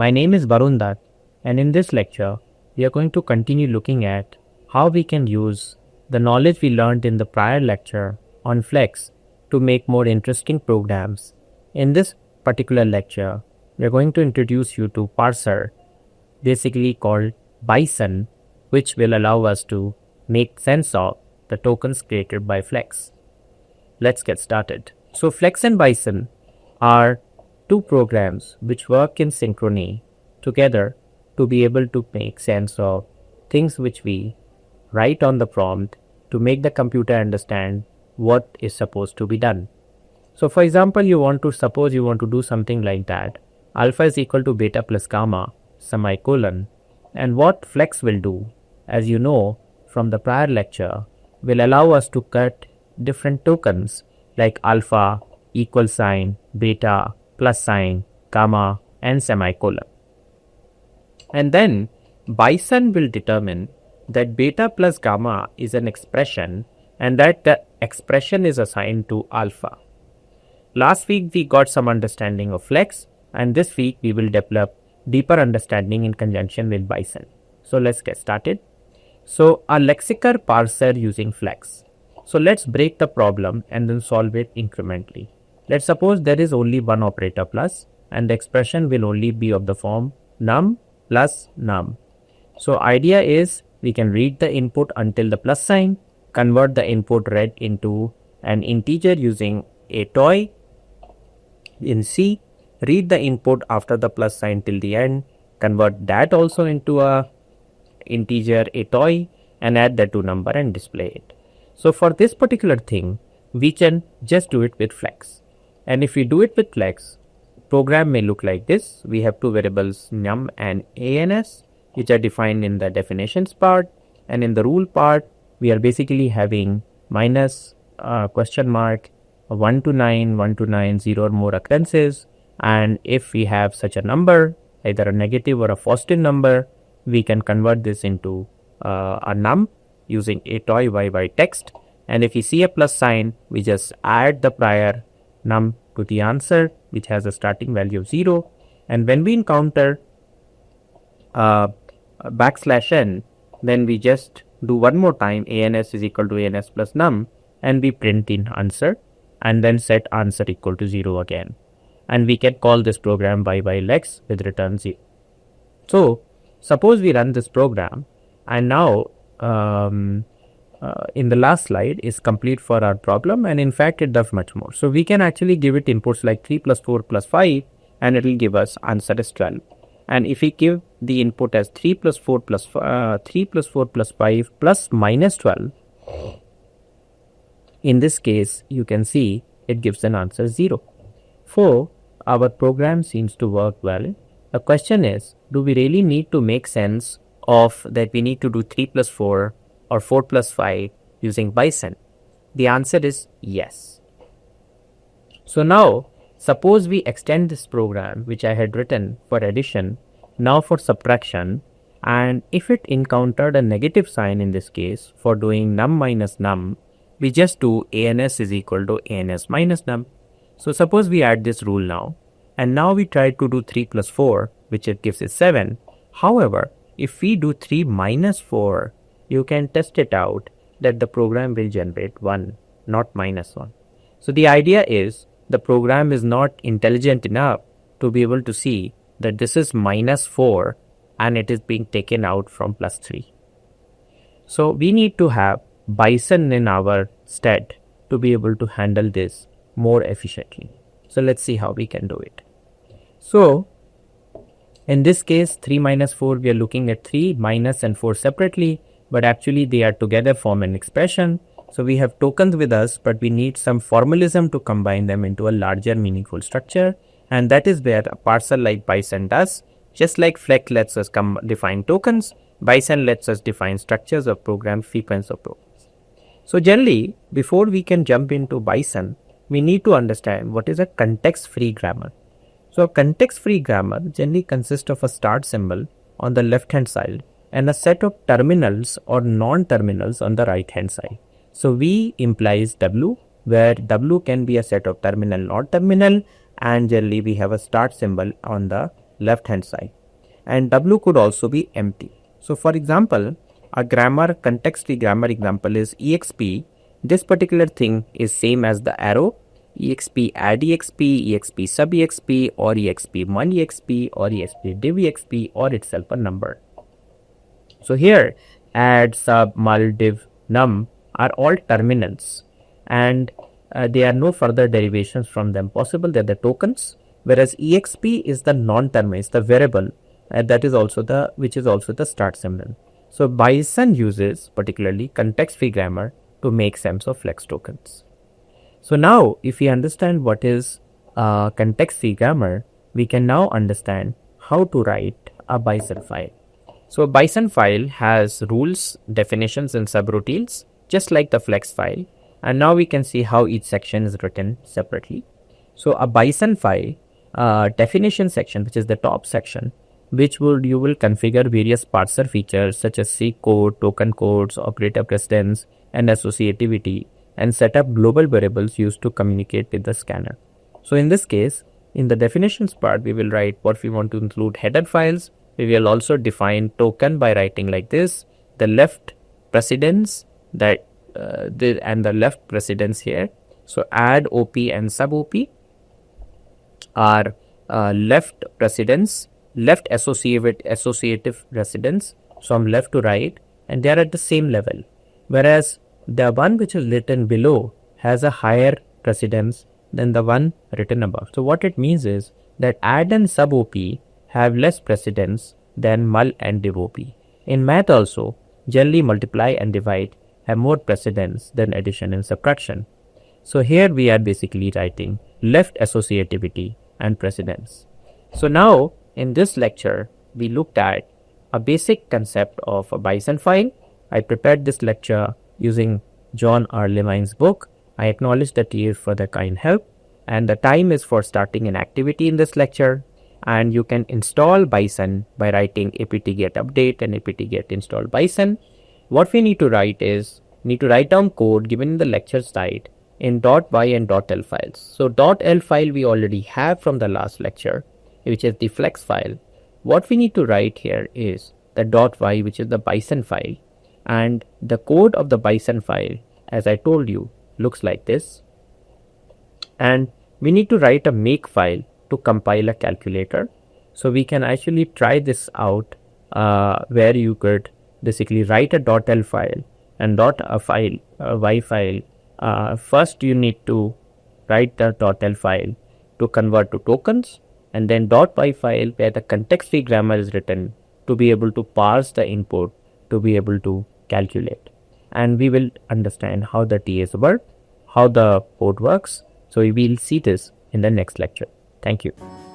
My name is Varun Dutt, and in this lecture, we are going to continue looking at how we can use the knowledge we learned in the prior lecture on Flex to make more interesting programs. In this particular lecture, we are going to introduce you to Parser, basically called Bison, which will allow us to make sense of the tokens created by Flex. Let's get started. So Flex and Bison are two programs which work in synchrony together to be able to make sense of things which we write on the prompt to make the computer understand what is supposed to be done. So for example, suppose you want to do something like that. Alpha is equal to beta plus gamma, semicolon. And what Flex will do, as you know from the prior lecture, will allow us to cut different tokens like alpha, equal sign, beta, plus sign, gamma, and semicolon. And then Bison will determine that beta plus gamma is an expression and that the expression is assigned to alpha. Last week we got some understanding of Flex, and this week we will develop deeper understanding in conjunction with Bison. So let's get started. So a lexical parser using Flex. So let's break the problem and then solve it incrementally. Let's suppose there is only one operator plus, and the expression will only be of the form num plus num. So idea is we can read the input until the plus sign, convert the input read into an integer using a toy in C, read the input after the plus sign till the end, convert that also into a integer a toy, and add that to number and display it. So for this particular thing, we can just do it with Flex. And if we do it with Flex, program may look like this. We have two variables num and ans, which are defined in the definitions part, and in the rule part, we are basically having minus question mark 1 to 9, 1 to 9, 0 or more occurrences. And if we have such a number, either a negative or a positive number, we can convert this into a num using a toy yy text. And if we see a plus sign, we just add the prior num to the answer, which has a starting value of 0. And when we encounter \n, then we just do one more time ans is equal to ans plus num, and we print in answer, and then set answer equal to 0 again. And we can call this program yylex with return 0. So suppose we run this program, and now in the last slide is complete for our problem, and in fact it does much more. So we can actually give it inputs like 3 plus 4 plus 5, and it will give us answer as 12. And if we give the input as 3 plus 4 plus 5 plus minus 12, in this case you can see it gives an answer 0. So our program seems to work well. The question is, do we really need to make sense of that we need to do 3 plus 4 or 4 plus 5 using Bison? The answer is yes. So now suppose we extend this program which I had written for addition now for subtraction, and if it encountered a negative sign in this case for doing num minus num, we just do ans is equal to ans minus num. So suppose we add this rule now, and now we try to do 3 plus 4, which it gives us 7. However, if we do 3 minus 4, you can test it out that the program will generate 1, not minus 1. So the idea is the program is not intelligent enough to be able to see that this is minus 4 and it is being taken out from plus 3. So we need to have Bison in our stead to be able to handle this more efficiently. So let's see how we can do it. So in this case, 3 minus 4, we are looking at 3 minus and 4 separately, but actually they are together form an expression. So we have tokens with us, but we need some formalism to combine them into a larger meaningful structure. And that is where a parser like Bison does. Just like Flex lets us define tokens, Bison lets us define structures of programs, sequence of programs. So generally, before we can jump into Bison, we need to understand what is a context-free grammar. So a context-free grammar generally consists of a start symbol on the left-hand side and a set of terminals or non-terminals on the right-hand side. So V implies W, where W can be a set of terminal, not terminal, and generally we have a start symbol on the left hand side, and W could also be empty. So for example, a context-free grammar example is exp. This particular thing is same as the arrow, exp add exp sub exp, or exp mul exp, or exp div exp, or itself a number. So here add, sub, mul, div, num are all terminals, and there are no further derivations from them possible. They're the tokens, whereas exp is the non-term, is the variable, that is also which is also the start symbol. So Bison uses particularly context-free grammar to make sense of flex tokens. So now if we understand what is context-free grammar, we can now understand how to write a Bison file. So a Bison file has rules, definitions, and subroutines, just like the flex file. And now we can see how each section is written separately. So a Bison file definition section, which is the top section, which you will configure various parser features such as C code, token codes, operator precedence, and associativity, and set up global variables used to communicate with the scanner. So in this case, in the definitions part, we will write what we want to include header files. We will also define token by writing like this, the left precedence and the left precedence here. So add OP and sub OP are left precedence, left associative precedence, from left to right, and they are at the same level, whereas the one which is written below has a higher precedence than the one written above. So what it means is that add and sub OP have less precedence than mul and div OP. In math also, generally multiply and divide have more precedence than addition and subtraction. So here we are basically writing left associativity and precedence. So now in this lecture, we looked at a basic concept of a Bison file. I prepared this lecture using John R. Levine's book. I acknowledge the TAs for their kind help, and the time is for starting an activity in this lecture. And you can install Bison by writing apt-get update and apt-get install Bison. What we need to write is, write down code given in the lecture site in .y and .l files. So .l file we already have from the last lecture, which is the flex file. What we need to write here is the .y, which is the Bison file, and the code of the Bison file, as I told you, looks like this. And we need to write a make file to compile a calculator. So we can actually try this out where you could basically write a .l file and .y file. First you need to write the .l file to convert to tokens, and then .y file where the context-free grammar is written to be able to parse the input to be able to calculate. And we will understand how the TAs work, how the code works. So we will see this in the next lecture. Thank you.